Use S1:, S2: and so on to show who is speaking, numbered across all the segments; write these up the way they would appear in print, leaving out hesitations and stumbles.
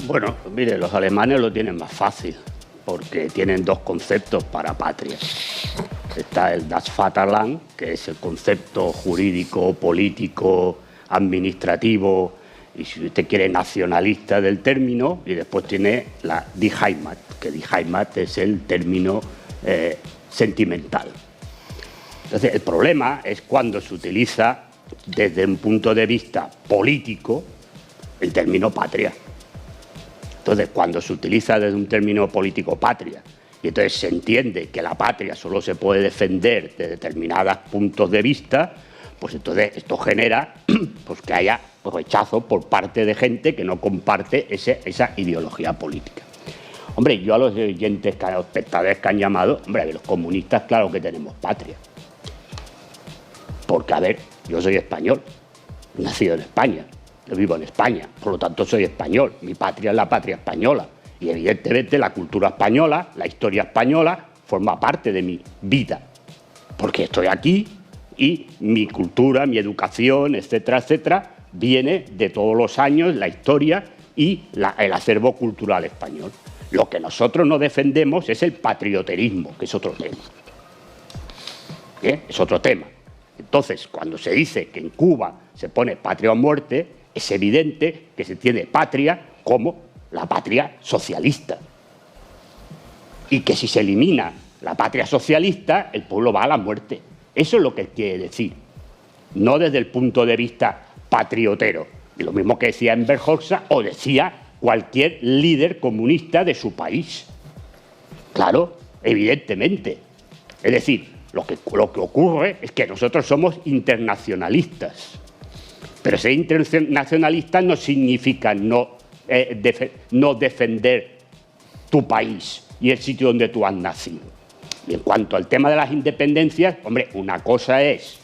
S1: Bueno, mire, los alemanes lo tienen más fácil, porque tienen dos conceptos para patria. Está el Das Vaterland, que es el concepto jurídico, político, administrativo, y si usted quiere, nacionalista del término, y después tiene la Die Heimat, que Die Heimat es el término sentimental. Entonces, el problema es cuando se utiliza desde un punto de vista político el término patria. Entonces, cuando se utiliza desde un término político patria, y entonces se entiende que la patria solo se puede defender de determinados puntos de vista, pues entonces esto genera pues que haya rechazo por parte de gente que no comparte esa ideología política. Hombre, yo a los oyentes, a los espectadores que han llamado, hombre, a los comunistas claro que tenemos patria. Porque, a ver, yo soy español, nacido en España. Yo vivo en España, por lo tanto soy español. Mi patria es la patria española. Y evidentemente la cultura española, la historia española, forma parte de mi vida. Porque estoy aquí y mi cultura, mi educación, etcétera, etcétera, viene de todos los años, la historia y el acervo cultural español. Lo que nosotros no defendemos es el patrioterismo, que es otro tema. Es otro tema. Entonces, cuando se dice que en Cuba se pone patria o muerte, es evidente que se tiene patria como la patria socialista. Y que si se elimina la patria socialista, el pueblo va a la muerte. Eso es lo que quiere decir. No desde el punto de vista patriotero. Y lo mismo que decía Enver Hoxha o decía cualquier líder comunista de su país. Claro, evidentemente. Es decir, lo que ocurre es que nosotros somos internacionalistas. Pero ser internacionalista no significa no defender tu país y el sitio donde tú has nacido. Y en cuanto al tema de las independencias, hombre, una cosa es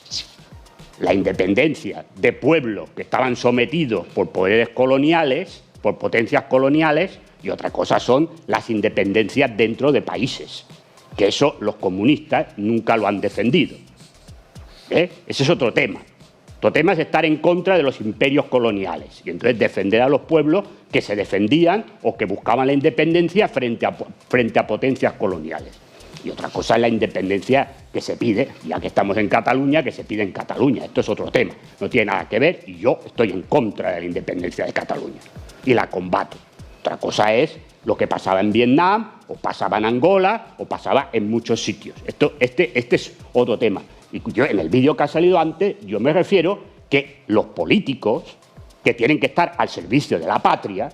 S1: la independencia de pueblos que estaban sometidos por poderes coloniales, por potencias coloniales, y otra cosa son las independencias dentro de países, que eso los comunistas nunca lo han defendido. Ese es otro tema. Otro tema es estar en contra de los imperios coloniales y entonces defender a los pueblos que se defendían o que buscaban la independencia frente a potencias coloniales. Y otra cosa es la independencia que se pide, ya que estamos en Cataluña, que se pide en Cataluña. Esto es otro tema, no tiene nada que ver y yo estoy en contra de la independencia de Cataluña y la combato. Otra cosa es lo que pasaba en Vietnam, o pasaba en Angola, o pasaba en muchos sitios. Este es otro tema. Y yo, en el vídeo que ha salido antes, yo me refiero que los políticos que tienen que estar al servicio de la patria,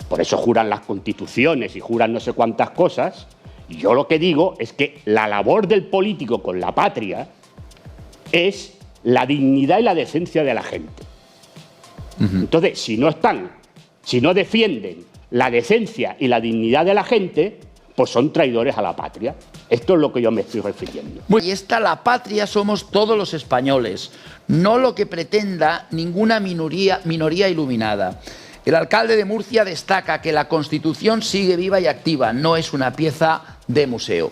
S1: por eso juran las constituciones y juran no sé cuántas cosas, y yo lo que digo es que la labor del político con la patria es la dignidad y la decencia de la gente. Entonces, si no defienden la decencia y la dignidad de la gente, pues son traidores a la patria. Esto es lo que yo me estoy refiriendo.
S2: Y esta la patria somos todos los españoles, no lo que pretenda ninguna minoría iluminada. El alcalde de Murcia destaca que la Constitución sigue viva y activa, no es una pieza de museo.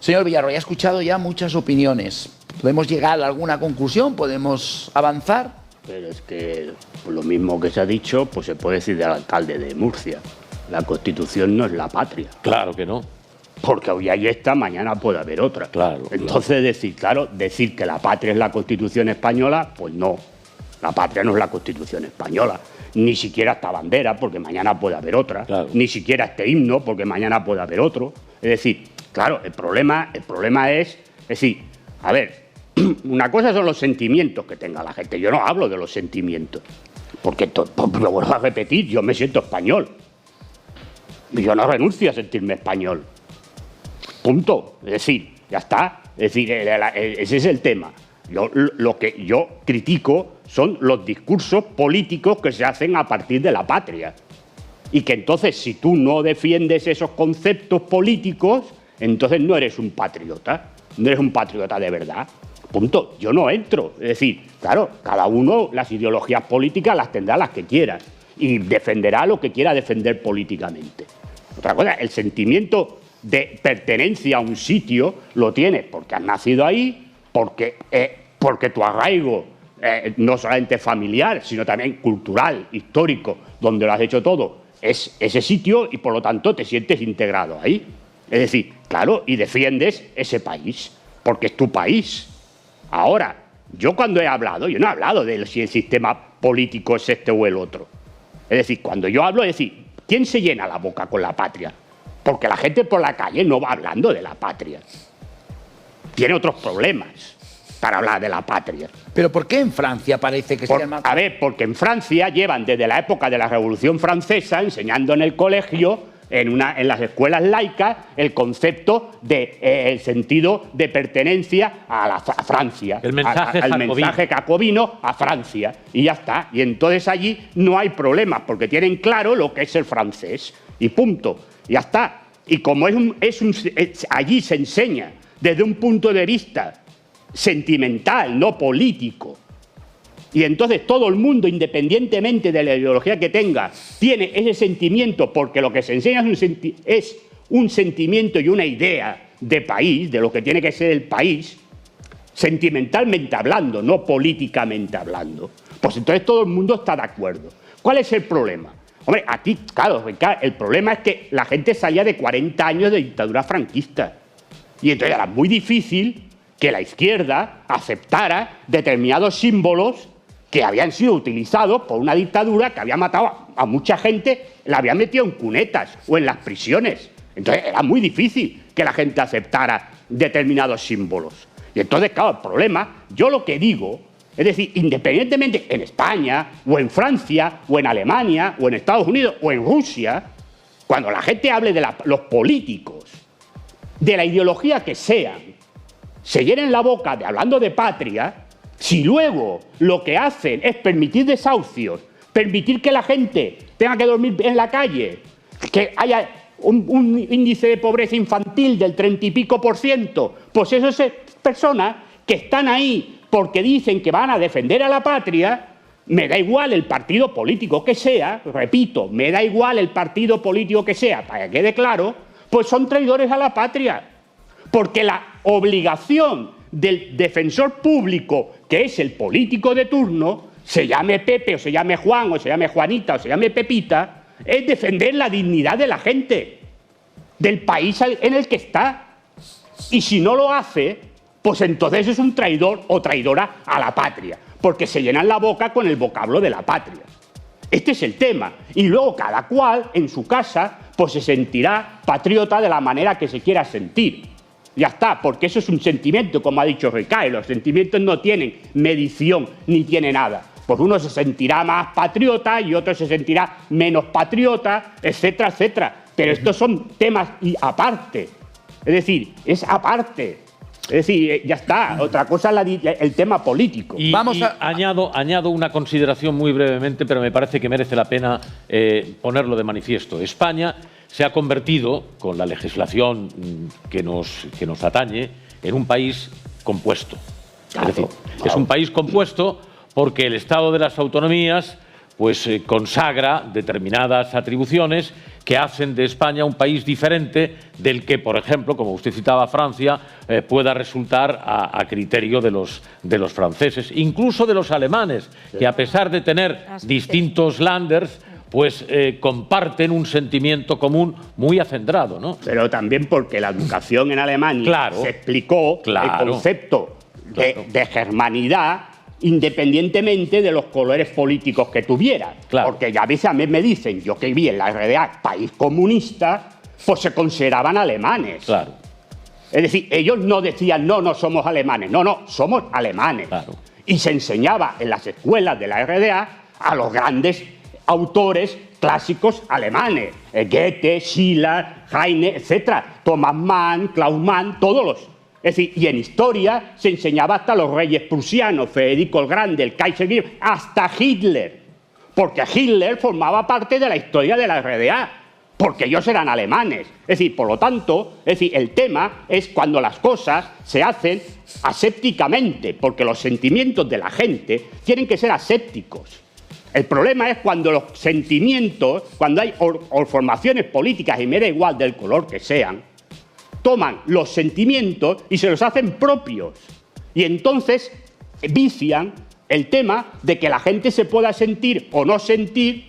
S2: Señor Villarroya, he escuchado ya muchas opiniones. ¿Podemos llegar a alguna conclusión? ¿Podemos avanzar?
S1: Pero es que lo mismo que se ha dicho, pues se puede decir del alcalde de Murcia. La Constitución no es la patria.
S3: Claro que no.
S1: Porque hoy hay esta, mañana puede haber otra.
S3: Claro,
S1: entonces, decir que la patria es la Constitución española, pues no. La patria no es la Constitución española. Ni siquiera esta bandera, porque mañana puede haber otra.
S3: Claro.
S1: Ni siquiera este himno, porque mañana puede haber otro. Es decir, claro, el problema es decir, a ver, una cosa son los sentimientos que tenga la gente. Yo no hablo de los sentimientos. Porque, lo vuelvo a repetir, yo me siento español. Yo no renuncio a sentirme español. Punto. Es decir, ya está. Es decir, ese es el tema. Lo que yo critico son los discursos políticos que se hacen a partir de la patria. Y que entonces, si tú no defiendes esos conceptos políticos, entonces no eres un patriota. No eres un patriota de verdad. Punto. Yo no entro. Es decir, claro, cada uno las ideologías políticas las tendrá las que quiera. Y defenderá lo que quiera defender políticamente. Otra cosa, el sentimiento de pertenencia a un sitio lo tienes porque has nacido ahí, porque tu arraigo no solamente familiar, sino también cultural, histórico, donde lo has hecho todo, es ese sitio y por lo tanto te sientes integrado ahí. Es decir, claro, y defiendes ese país, porque es tu país. Ahora, yo cuando he hablado, yo no he hablado de si el sistema político es este o el otro. Es decir, cuando yo hablo, es decir, ¿quién se llena la boca con la patria? Porque la gente por la calle no va hablando de la patria. Tiene otros problemas para hablar de la patria.
S2: ¿Pero por qué en Francia parece que sea más...?
S1: A ver, porque en Francia llevan desde la época de la Revolución Francesa enseñando en el colegio, en las escuelas laicas, el concepto de el sentido de pertenencia a Francia.
S3: El mensaje
S1: al mensaje jacobino a Francia. Y ya está. Y entonces allí no hay problemas, porque tienen claro lo que es el francés. Y punto. Ya está. Y como allí se enseña desde un punto de vista sentimental, no político. Y entonces todo el mundo, independientemente de la ideología que tenga, tiene ese sentimiento, porque lo que se enseña es un sentimiento y una idea de país, de lo que tiene que ser el país, sentimentalmente hablando, no políticamente hablando. Pues entonces todo el mundo está de acuerdo. ¿Cuál es el problema? Hombre, aquí, claro, el problema es que la gente salía de 40 años de dictadura franquista. Y entonces era muy difícil que la izquierda aceptara determinados símbolos que habían sido utilizados por una dictadura que había matado a mucha gente, la había metido en cunetas o en las prisiones. Entonces era muy difícil que la gente aceptara determinados símbolos. Y entonces, claro, el problema, yo lo que digo, es decir, independientemente en España, o en Francia, o en Alemania, o en Estados Unidos, o en Rusia, cuando la gente hable de los políticos, de la ideología que sean, se llenen la boca hablando de patria, si luego lo que hacen es permitir desahucios, permitir que la gente tenga que dormir en la calle, que haya un índice de pobreza infantil del 30 y pico %, pues esas personas que están ahí porque dicen que van a defender a la patria, me da igual el partido político que sea, repito, me da igual el partido político que sea, para que quede claro, pues son traidores a la patria. Porque la obligación del defensor público, que es el político de turno, se llame Pepe, o se llame Juan, o se llame Juanita, o se llame Pepita, es defender la dignidad de la gente, del país en el que está. Y si no lo hace, pues entonces es un traidor o traidora a la patria, porque se llenan la boca con el vocablo de la patria. Este es el tema. Y luego cada cual, en su casa, pues se sentirá patriota de la manera que se quiera sentir. Ya está, porque eso es un sentimiento, como ha dicho Recae. Los sentimientos no tienen medición ni tiene nada. Pues uno se sentirá más patriota y otro se sentirá menos patriota, etcétera, etcétera. Pero estos son temas aparte. Es decir, es aparte. Es decir, ya está. Otra cosa es el tema político.
S3: Añado una consideración muy brevemente, pero me parece que merece la pena ponerlo de manifiesto. España se ha convertido, con la legislación que nos atañe, en un país compuesto.
S1: Claro,
S3: es decir, es un país compuesto porque el Estado de las Autonomías pues consagra determinadas atribuciones que hacen de España un país diferente del que, por ejemplo, como usted citaba, Francia, pueda resultar a criterio de los franceses, incluso de los alemanes, que a pesar de tener distintos Länders, pues comparten un sentimiento común muy acendrado, ¿no?
S1: Pero también porque la educación en Alemania se explicó el concepto de germanidad independientemente de los colores políticos que tuviera. Porque ya a veces a mí me dicen, yo que vi en la RDA, país comunista, pues se consideraban alemanes.
S3: Claro.
S1: Es decir, ellos no decían, no somos alemanes. No, somos alemanes.
S3: Claro.
S1: Y se enseñaba en las escuelas de la RDA a los grandes autores clásicos alemanes. Goethe, Schiller, Heine, etc. Thomas Mann, Klaus Mann, todos los... Es decir, y en historia se enseñaba hasta los reyes prusianos, Federico el Grande, el Kaiser Wilhelm, hasta Hitler. Porque Hitler formaba parte de la historia de la RDA, porque ellos eran alemanes. Es decir, por lo tanto, el tema es cuando las cosas se hacen asépticamente, porque los sentimientos de la gente tienen que ser asépticos. El problema es cuando los sentimientos, cuando hay formaciones políticas, y me da igual del color que sean, toman los sentimientos y se los hacen propios. Y entonces vician el tema de que la gente se pueda sentir o no sentir,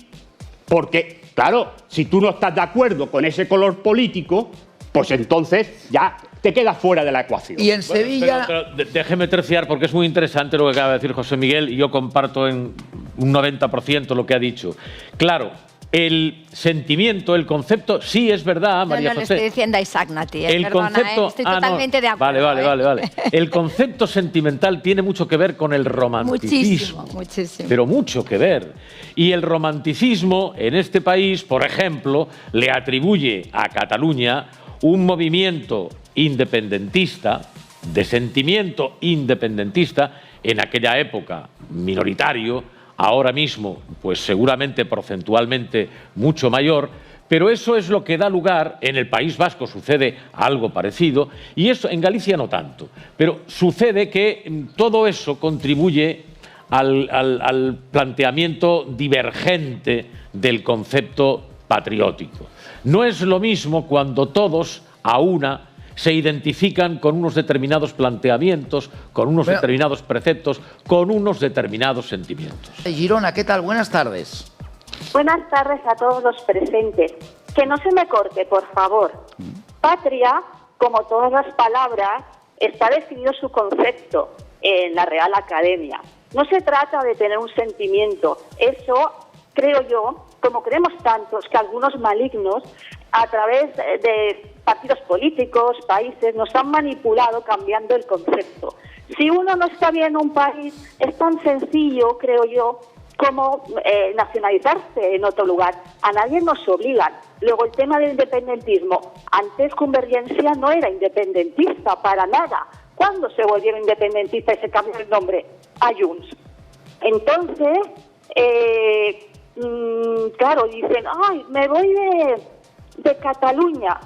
S1: porque, claro, si tú no estás de acuerdo con ese color político, pues entonces ya te quedas fuera de la ecuación.
S2: Y en Sevilla...
S3: Pero déjeme terciar, porque es muy interesante lo que acaba de decir José Miguel, y yo comparto en un 90% lo que ha dicho. Claro, el sentimiento, el concepto, sí es verdad, María José.
S4: No le estoy diciendo a Isaac Nati,
S3: el concepto,
S4: estoy totalmente de acuerdo.
S3: Vale. El concepto sentimental tiene mucho que ver con el romanticismo.
S4: Muchísimo.
S3: Pero mucho que ver. Y el romanticismo en este país, por ejemplo, le atribuye a Cataluña un movimiento independentista, de sentimiento independentista, en aquella época minoritario, ahora mismo, pues seguramente porcentualmente mucho mayor, pero eso es lo que da lugar, en el País Vasco sucede algo parecido, y eso en Galicia no tanto, pero sucede que todo eso contribuye al planteamiento divergente del concepto patriótico. No es lo mismo cuando todos a una se identifican con unos determinados planteamientos, con unos determinados preceptos, con unos determinados sentimientos.
S2: Girona, ¿qué tal? Buenas tardes.
S5: Buenas tardes a todos los presentes. Que no se me corte, por favor. Patria, como todas las palabras, está definido su concepto en la Real Academia. No se trata de tener un sentimiento. Eso, creo yo, como creemos tantos, que algunos malignos, a través de partidos políticos, países, nos han manipulado cambiando el concepto. Si uno no está bien en un país, es tan sencillo, creo yo, como nacionalizarse en otro lugar. A nadie nos obligan. Luego, el tema del independentismo. Antes Convergencia no era independentista para nada. ¿Cuándo se volvieron independentistas y se cambió el nombre? A Junts. Entonces, claro, dicen, ay, me voy de Cataluña.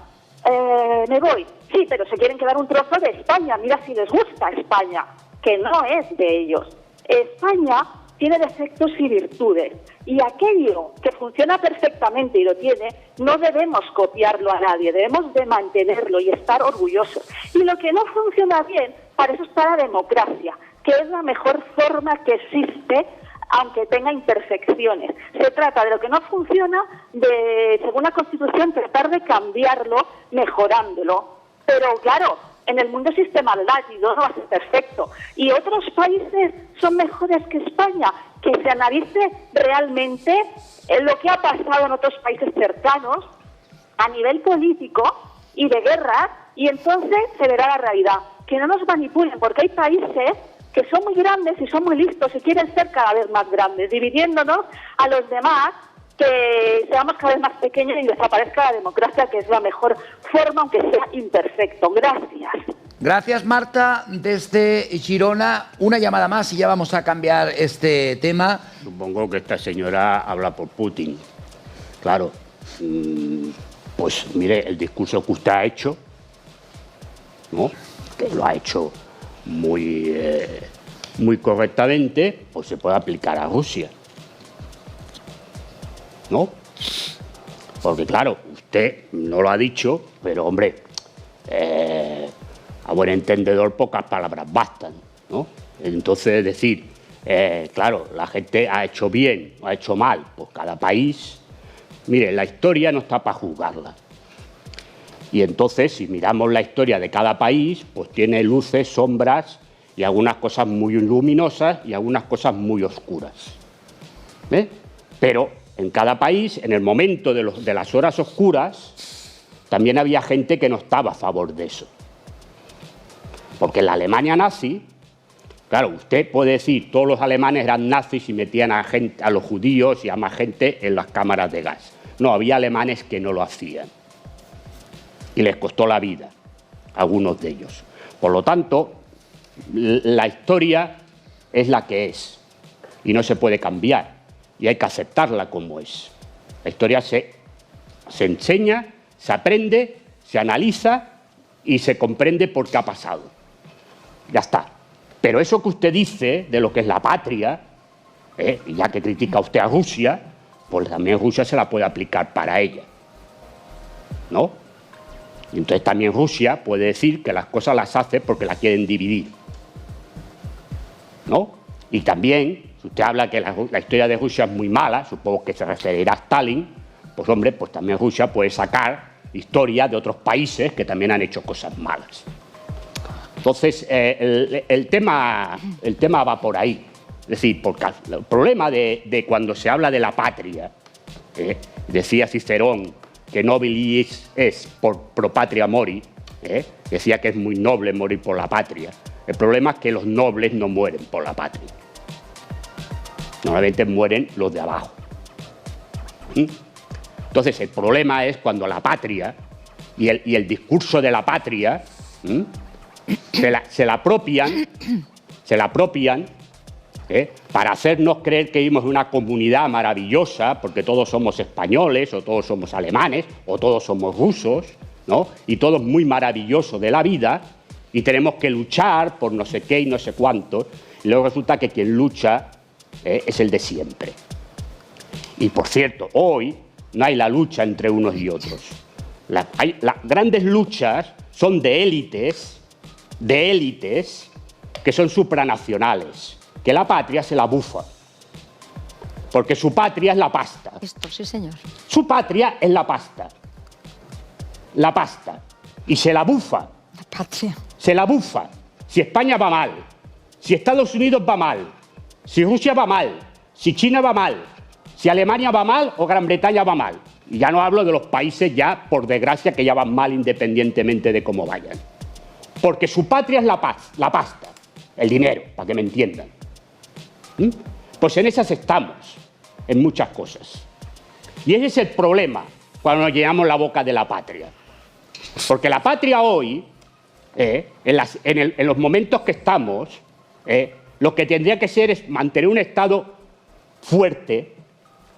S5: Me voy. Sí, pero se quieren quedar un trozo de España. Mira si les gusta España, que no es de ellos. España tiene defectos y virtudes. Y aquello que funciona perfectamente y lo tiene, no debemos copiarlo a nadie. Debemos de mantenerlo y estar orgullosos. Y lo que no funciona bien, para eso está la democracia, que es la mejor forma que existe, aunque tenga imperfecciones. Se trata de lo que no funciona, de, según la Constitución, tratar de cambiarlo, mejorándolo. Pero claro, en el mundo existe maldad y no va a ser perfecto. Y otros países son mejores que España. Que se analice realmente lo que ha pasado en otros países cercanos a nivel político y de guerra, y entonces se verá la realidad. Que no nos manipulen, porque hay países que son muy grandes y son muy listos y quieren ser cada vez más grandes, dividiéndonos a los demás, que seamos cada vez más pequeños y desaparezca la democracia, que es la mejor forma, aunque sea imperfecto. Gracias.
S2: Gracias, Marta. Desde Girona, una llamada más y ya vamos a cambiar este tema.
S1: Supongo que esta señora habla por Putin. Claro, pues mire, el discurso que usted ha hecho, ¿no?, que lo ha hecho muy correctamente, pues se puede aplicar a Rusia, ¿no? Porque claro, usted no lo ha dicho, pero hombre, a buen entendedor pocas palabras bastan, ¿no? Entonces, es decir, claro, la gente ha hecho bien o ha hecho mal, pues cada país, mire, la historia no está para juzgarla. Y entonces, si miramos la historia de cada país, pues tiene luces, sombras y algunas cosas muy luminosas y algunas cosas muy oscuras. ¿Ves? Pero en cada país, en el momento de las horas oscuras, también había gente que no estaba a favor de eso. Porque en la Alemania nazi, claro, usted puede decir, todos los alemanes eran nazis y metían a los judíos y a más gente en las cámaras de gas. No, había alemanes que no lo hacían. Y les costó la vida, a algunos de ellos. Por lo tanto, la historia es la que es y no se puede cambiar y hay que aceptarla como es. La historia se enseña, se aprende, se analiza y se comprende por qué ha pasado. Ya está. Pero eso que usted dice de lo que es la patria, y ya que critica usted a Rusia, pues también Rusia se la puede aplicar para ella, ¿no? Y entonces también Rusia puede decir que las cosas las hace porque las quieren dividir, ¿no? Y también, si usted habla que la historia de Rusia es muy mala, supongo que se referirá a Stalin, pues hombre, pues también Rusia puede sacar historia de otros países que también han hecho cosas malas. Entonces, el tema va por ahí. Es decir, porque el problema de cuando se habla de la patria, decía Cicerón que nobilis es pro patria mori, decía que es muy noble morir por la patria. El problema es que los nobles no mueren por la patria. Normalmente mueren los de abajo. Entonces, el problema es cuando la patria y el discurso de la patria se la apropian para hacernos creer que vivimos en una comunidad maravillosa, porque todos somos españoles, o todos somos alemanes, o todos somos rusos, ¿no? Y todo es muy maravilloso de la vida, y tenemos que luchar por no sé qué y no sé cuánto, y luego resulta que quien lucha es el de siempre. Y por cierto, hoy no hay la lucha entre unos y otros. Las grandes luchas son de élites que son supranacionales, que la patria se la bufa, porque su patria es la pasta.
S4: Esto, sí, señor.
S1: Su patria es la pasta, y se la bufa.
S4: La patria.
S1: Se la bufa. Si España va mal, si Estados Unidos va mal, si Rusia va mal, si China va mal, si Alemania va mal o Gran Bretaña va mal. Y ya no hablo de los países ya, por desgracia, que ya van mal independientemente de cómo vayan. Porque su patria es la pasta, el dinero, para que me entiendan. Pues en esas estamos, en muchas cosas. Y ese es el problema cuando nos llenamos la boca de la patria. Porque la patria hoy, en los momentos que estamos, lo que tendría que ser es mantener un Estado fuerte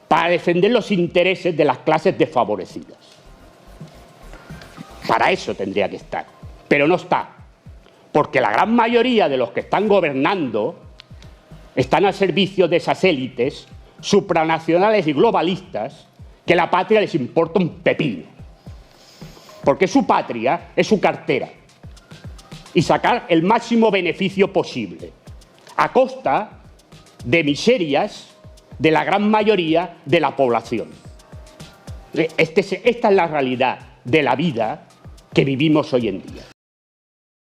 S1: para defender los intereses de las clases desfavorecidas. Para eso tendría que estar. Pero no está. Porque la gran mayoría de los que están gobernando están al servicio de esas élites supranacionales y globalistas que la patria les importa un pepino. Porque su patria es su cartera. Y sacar el máximo beneficio posible. A costa de miserias de la gran mayoría de la población. Esta es la realidad de la vida que vivimos hoy en día.